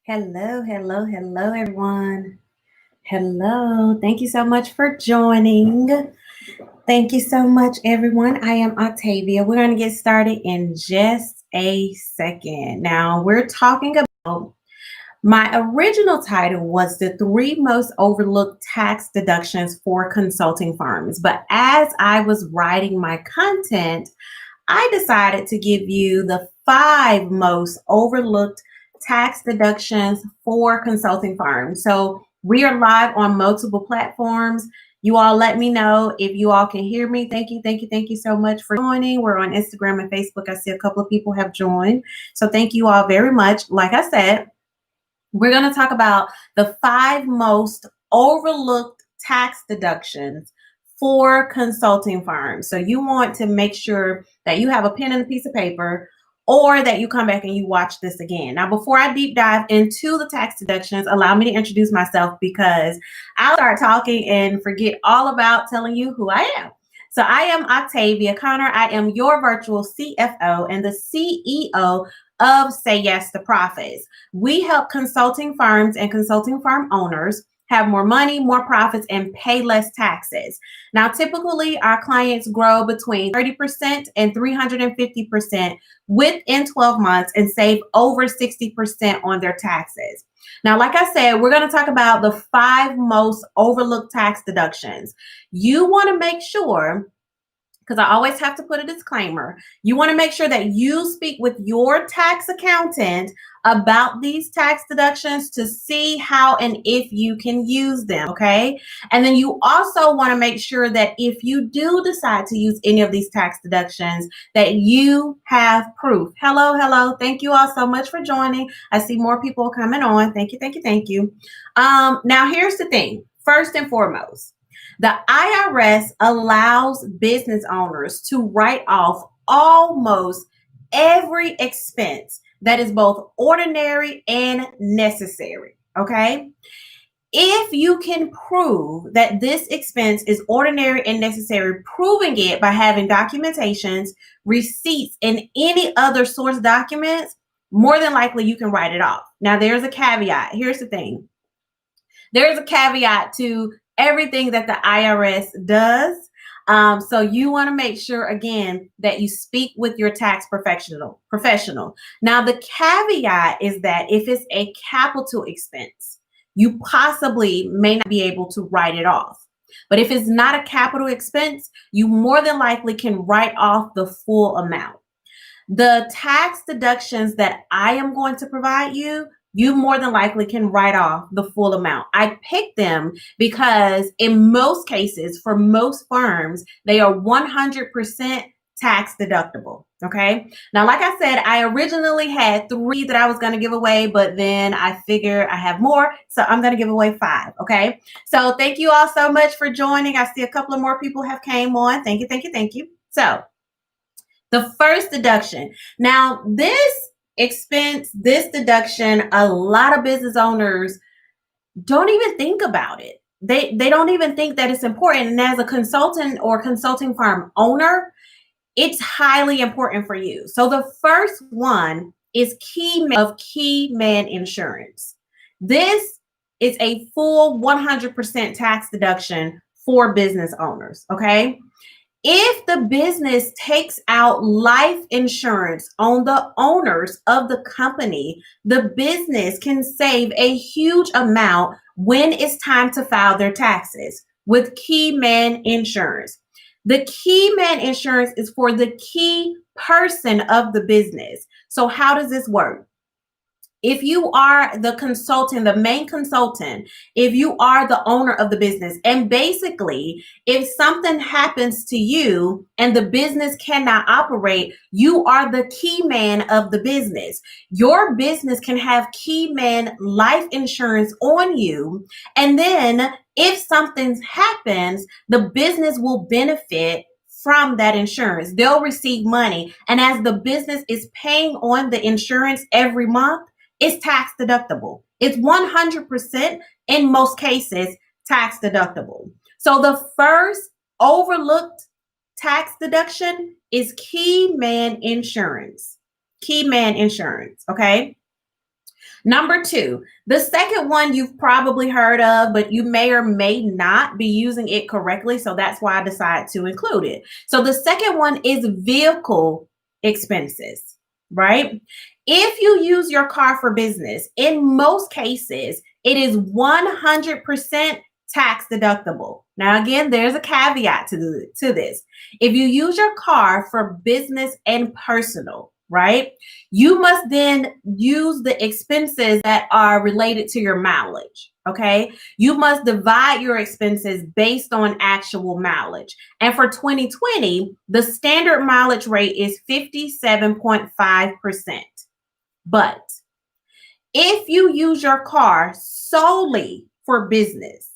Hello, everyone. Hello. Thank you so much for joining. Thank you so much, everyone. I am Octavia. We're going to get started in just a second. Now, we're talking about my original title was the three most overlooked tax deductions for consulting firms. But as I was writing my content, I decided to give you the five most overlooked tax deductions for consulting firms. So we are live on multiple platforms. You all let me know if you all can hear me. Thank you so much for joining. We're on Instagram and Facebook. I see a couple of people have joined. So thank you all very much. Like I said, we're going to talk about the five most overlooked tax deductions for consulting firms. So you want to make sure that you have a pen and a piece of paper, or that you come back and you watch this again. Now, before I deep dive into the tax deductions, allow me to introduce myself, because I'll start talking and forget all about telling you who I am. So I am Octavia Conner. I am your virtual CFO and the CEO of Say Yes to Profits. We help consulting firms and consulting firm owners have more money, more profits, and pay less taxes. Now, typically, our clients grow between 30% and 350% within 12 months and save over 60% on their taxes. Now, like I said, we're going to talk about the five most overlooked tax deductions. You want to make sure, because I always have to put a disclaimer, you want to make sure that you speak with your tax accountant about these tax deductions to see how and if you can use them, okay? And then you also want to make sure that if you do decide to use any of these tax deductions, that you have proof. Hello. Thank you all so much for joining. I see more people coming on. Thank you. Now, here's the thing. First and foremost, the IRS allows business owners to write off almost every expense that is both ordinary and necessary, okay? If you can prove that this expense is ordinary and necessary, proving it by having documentations, receipts, and any other source documents, more than likely you can write it off. Now, there's a caveat. Here's the thing. There's a caveat to everything that the IRS does. So you want to make sure, again, that you speak with your tax professional. Now, the caveat is that if it's a capital expense, you possibly may not be able to write it off. But if it's not a capital expense, you more than likely can write off the full amount. The tax deductions that I am going to provide you, you more than likely can write off the full amount. I picked them because in most cases, for most firms, they are 100% tax deductible. Okay. Now, like I said, I originally had three that I was going to give away, but then I figure I have more. So I'm going to give away five. Okay. So thank you all so much for joining. I see a couple of more people have came on. Thank you. So the first deduction. Now, this expense, this deduction, a lot of business owners don't even think about it. They don't even think that it's important. And as a consultant or consulting firm owner, it's highly important for you. So the first one is key man insurance. This is a full 100% tax deduction for business owners, okay? If the business takes out life insurance on the owners of the company, the business can save a huge amount when it's time to file their taxes with key man insurance. The key man insurance is for the key person of the business. So how does this work? If you are the consultant, the main consultant, if you are the owner of the business, and basically if something happens to you and the business cannot operate, you are the key man of the business. Your business can have key man life insurance on you. And then if something happens, the business will benefit from that insurance. They'll receive money. And as the business is paying on the insurance every month, it's tax deductible. It's 100% in most cases tax deductible. So the first overlooked tax deduction is key man insurance. Key man insurance, okay? Number two, the second one you've probably heard of, but you may or may not be using it correctly. So that's why I decided to include it. So the second one is vehicle expenses, right? If you use your car for business, in most cases, it is 100% tax deductible. Now, again, there's a caveat to this. If you use your car for business and personal, right, you must then use the expenses that are related to your mileage. Okay. You must divide your expenses based on actual mileage. And for 2020, the standard mileage rate is 57.5%. But if you use your car solely for business,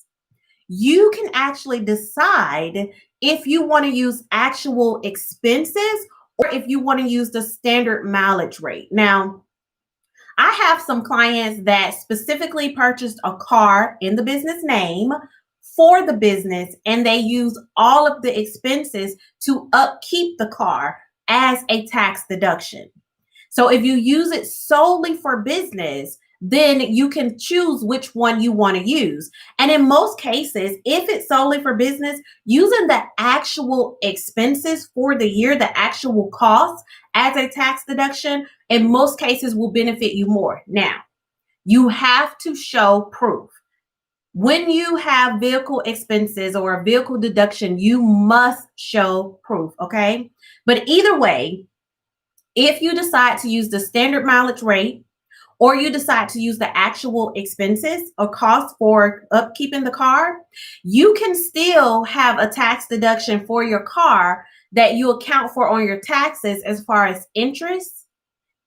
you can actually decide if you want to use actual expenses or if you want to use the standard mileage rate. Now, I have some clients that specifically purchased a car in the business name for the business, and they use all of the expenses to upkeep the car as a tax deduction. So if you use it solely for business, then you can choose which one you want to use. And in most cases, if it's solely for business, using the actual expenses for the year, the actual cost as a tax deduction, in most cases will benefit you more. Now, you have to show proof. When you have vehicle expenses or a vehicle deduction, you must show proof, okay? But either way, if you decide to use the standard mileage rate, or you decide to use the actual expenses or costs for upkeeping the car, you can still have a tax deduction for your car that you account for on your taxes as far as interest,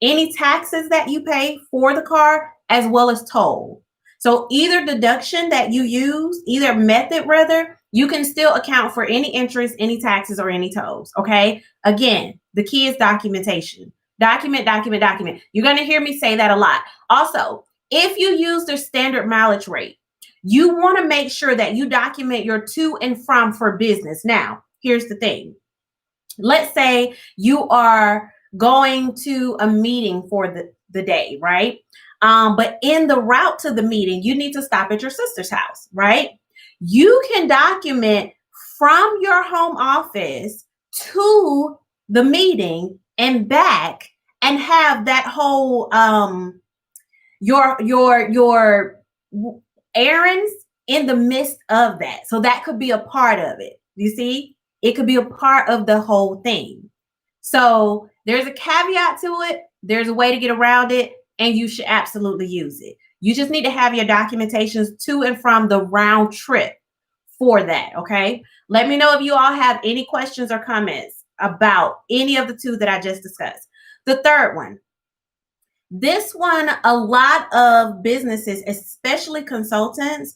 any taxes that you pay for the car, as well as toll. So either deduction that you use, either method rather, you can still account for any interest, any taxes, or any tolls, okay? Again, the key is documentation. Document, document, document. You're going to hear me say that a lot. Also, if you use the standard mileage rate, you want to make sure that you document your to and from for business. Now, here's the thing. Let's say you are going to a meeting for the day, right? But in the route to the meeting, you need to stop at your sister's house, right? You can document from your home office to the meeting and back and have that whole your errands in the midst of that. So that could be a part of it. You see, it could be a part of the whole thing. So there's a caveat to it. There's a way to get around it, and you should absolutely use it. You just need to have your documentations to and from the round trip for that, okay? Let me know if you all have any questions or comments about any of the two that I just discussed. The third one. This one, a lot of businesses, especially consultants,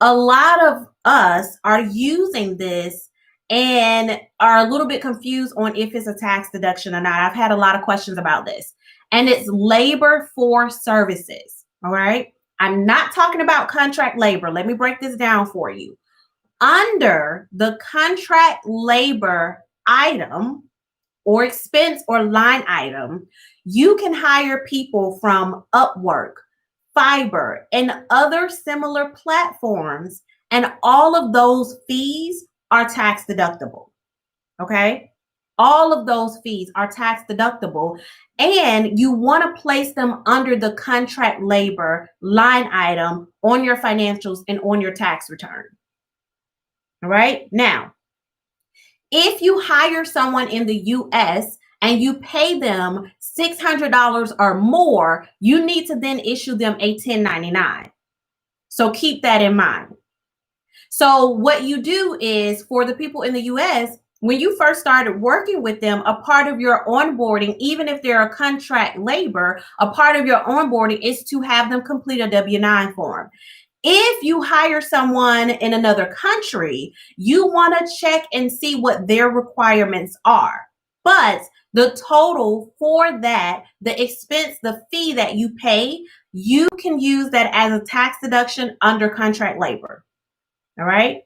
a lot of us are using this and are a little bit confused on if it's a tax deduction or not. I've had a lot of questions about this. And it's labor for services, all right? I'm not talking about contract labor. Let me break this down for you. Under the contract labor item or expense or line item, you can hire people from Upwork, Fiverr, and other similar platforms, and all of those fees are tax deductible, okay? All of those fees are tax deductible, and you want to place them under the contract labor line item on your financials and on your tax return. All right. Now, if you hire someone in the US and you pay them $600 or more, you need to then issue them a 1099. So keep that in mind. So what you do is, for the people in the US, when you first started working with them, a part of your onboarding, even if they're a contract labor, a part of your onboarding is to have them complete a W-9 form. If you hire someone in another country, you want to check and see what their requirements are. But the total for that, the expense, the fee that you pay, you can use that as a tax deduction under contract labor. All right.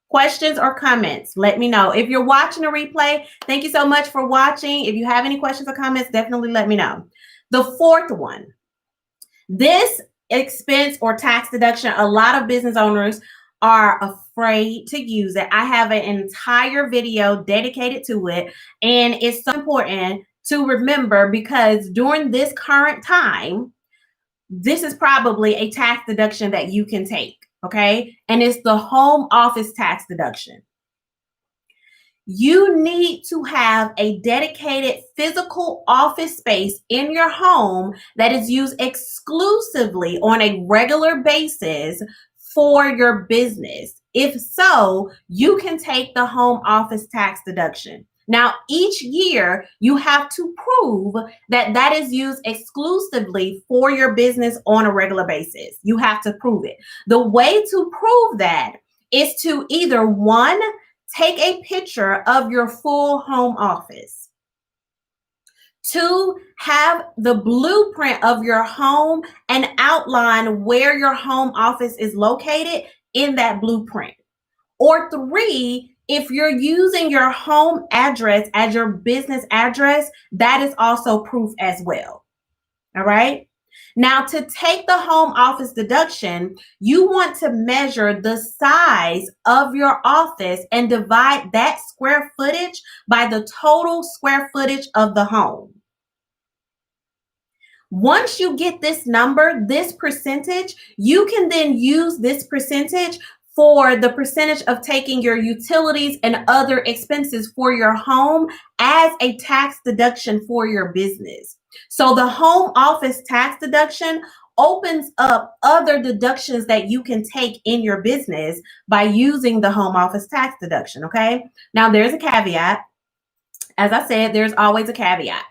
Questions or comments, let me know. If you're watching a replay, thank you so much for watching. If you have any questions or comments, definitely let me know. The fourth one. This expense or tax deduction, a lot of business owners are afraid to use it. I have an entire video dedicated to it, and it's so important to remember because during this current time, this is probably a tax deduction that you can take, okay? And it's the home office tax deduction. You need to have a dedicated physical office space in your home that is used exclusively on a regular basis for your business. If so, you can take the home office tax deduction. Now, each year, you have to prove that that is used exclusively for your business on a regular basis. You have to prove it. The way to prove that is to either one, take a picture of your full home office. Two, have the blueprint of your home and outline where your home office is located in that blueprint. Or three, if you're using your home address as your business address, that is also proof as well. All right. Now, to take the home office deduction, you want to measure the size of your office and divide that square footage by the total square footage of the home. Once you get this number, this percentage, you can then use this percentage for the percentage of taking your utilities and other expenses for your home as a tax deduction for your business. So the home office tax deduction opens up other deductions that you can take in your business by using the home office tax deduction, okay? Now there's a caveat. As I said, there's always a caveat.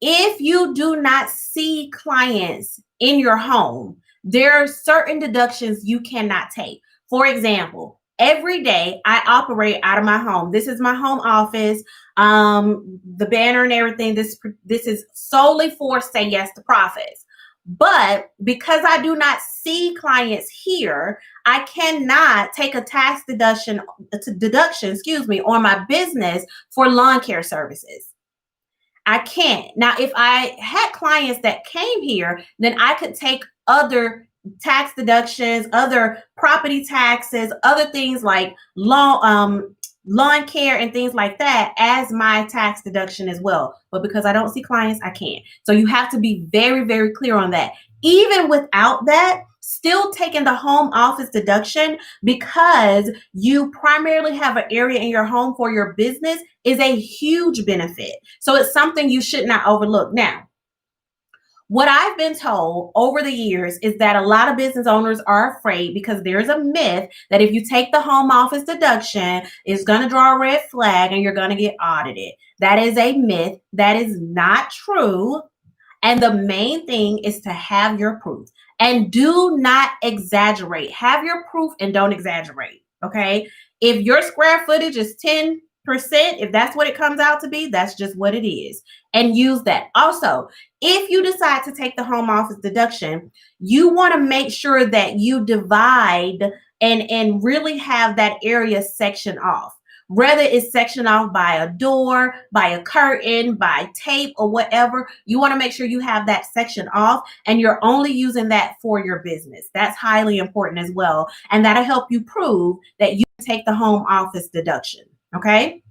If you do not see clients in your home, there are certain deductions you cannot take. For example, every day I operate out of my home. This is my home office. The banner and everything. This is solely for Say Yes to Profits. But because I do not see clients here, I cannot take a tax deduction, on my business for lawn care services. I can't. Now, if I had clients that came here, then I could take other tax deductions, other property taxes, other things like lawn care and things like that as my tax deduction as well. But because I don't see clients, I can't. So you have to be very, very clear on that. Even without that, still taking the home office deduction because you primarily have an area in your home for your business is a huge benefit. So it's something you should not overlook. Now, what I've been told over the years is that a lot of business owners are afraid because there's a myth that if you take the home office deduction, it's going to draw a red flag and you're going to get audited. That is a myth. That is not true. And the main thing is to have your proof and do not exaggerate. Have your proof and don't exaggerate. Okay. If your square footage is 10%, if that's what it comes out to be, that's just what it is. And use that. Also, if you decide to take the home office deduction, you want to make sure that you divide and really have that area sectioned off. Whether it's sectioned off by a door, by a curtain, by tape, or whatever, you want to make sure you have that section off and you're only using that for your business. That's highly important as well. And that'll help you prove that you take the home office deduction. Okay?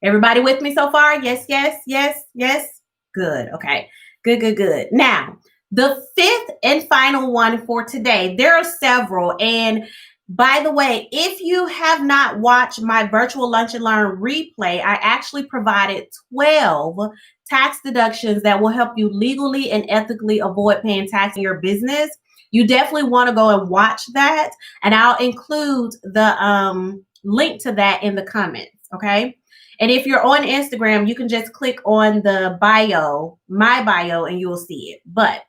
Everybody with me so far? Yes, yes, yes, yes. Good. Okay. Good, good, good. Now, the fifth and final one for today, there are several. And by the way, if you have not watched my virtual lunch and learn replay, I actually provided 12 tax deductions that will help you legally and ethically avoid paying tax in your business. You definitely want to go and watch that. And I'll include the link to that in the comments. Okay. And if you're on Instagram, you can just click on the bio, my bio, and you will see it. But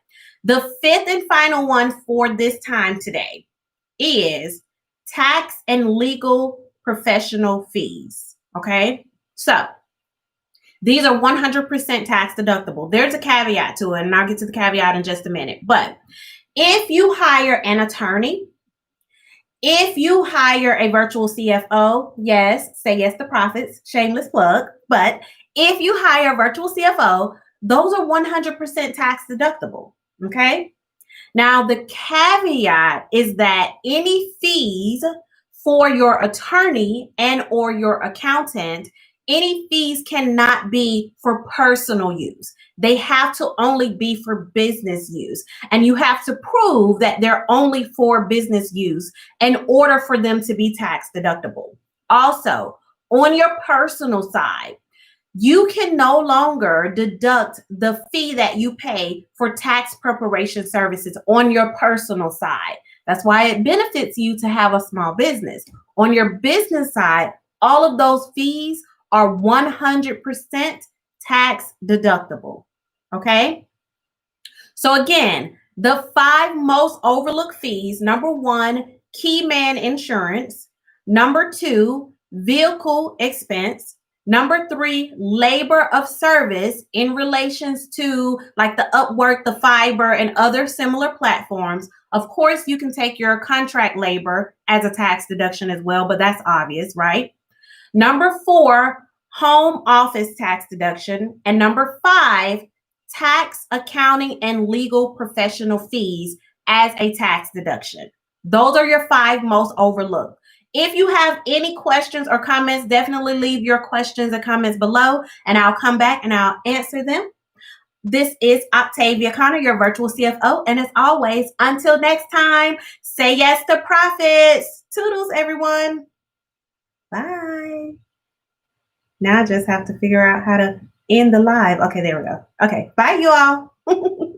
the fifth and final one for this time today is tax and legal professional fees. Okay. So these are 100% tax deductible. There's a caveat to it, and I'll get to the caveat in just a minute. But if you hire an attorney, if you hire a virtual CFO, yes, say yes to profits, shameless plug. But if you hire a virtual CFO, those are 100% tax deductible. Okay. Now, the caveat is that any fees for your attorney and or your accountant, any fees cannot be for personal use. They have to only be for business use. And you have to prove that they're only for business use in order for them to be tax deductible. Also, on your personal side, you can no longer deduct the fee that you pay for tax preparation services on your personal side. That's why it benefits you to have a small business. On your business side, all of those fees are 100% tax deductible. Okay? So, again, the 5 most overlooked fees: number 1, key man insurance; number 2, vehicle expense; number 3, labor of service in relations to like the Upwork, the Fiverr, and other similar platforms. Of course, you can take your contract labor as a tax deduction as well, but that's obvious, right? Number 4, home office tax deduction. And number 5, tax, accounting, and legal professional fees as a tax deduction. Those are your 5 most overlooked. If you have any questions or comments, definitely leave your questions and comments below, and I'll come back and I'll answer them. This is Octavia Conner, your virtual CFO. And as always, until next time, say yes to profits. Toodles, everyone. Bye. Now I just have to figure out how to end the live. Okay, there we go. Okay, bye, you all.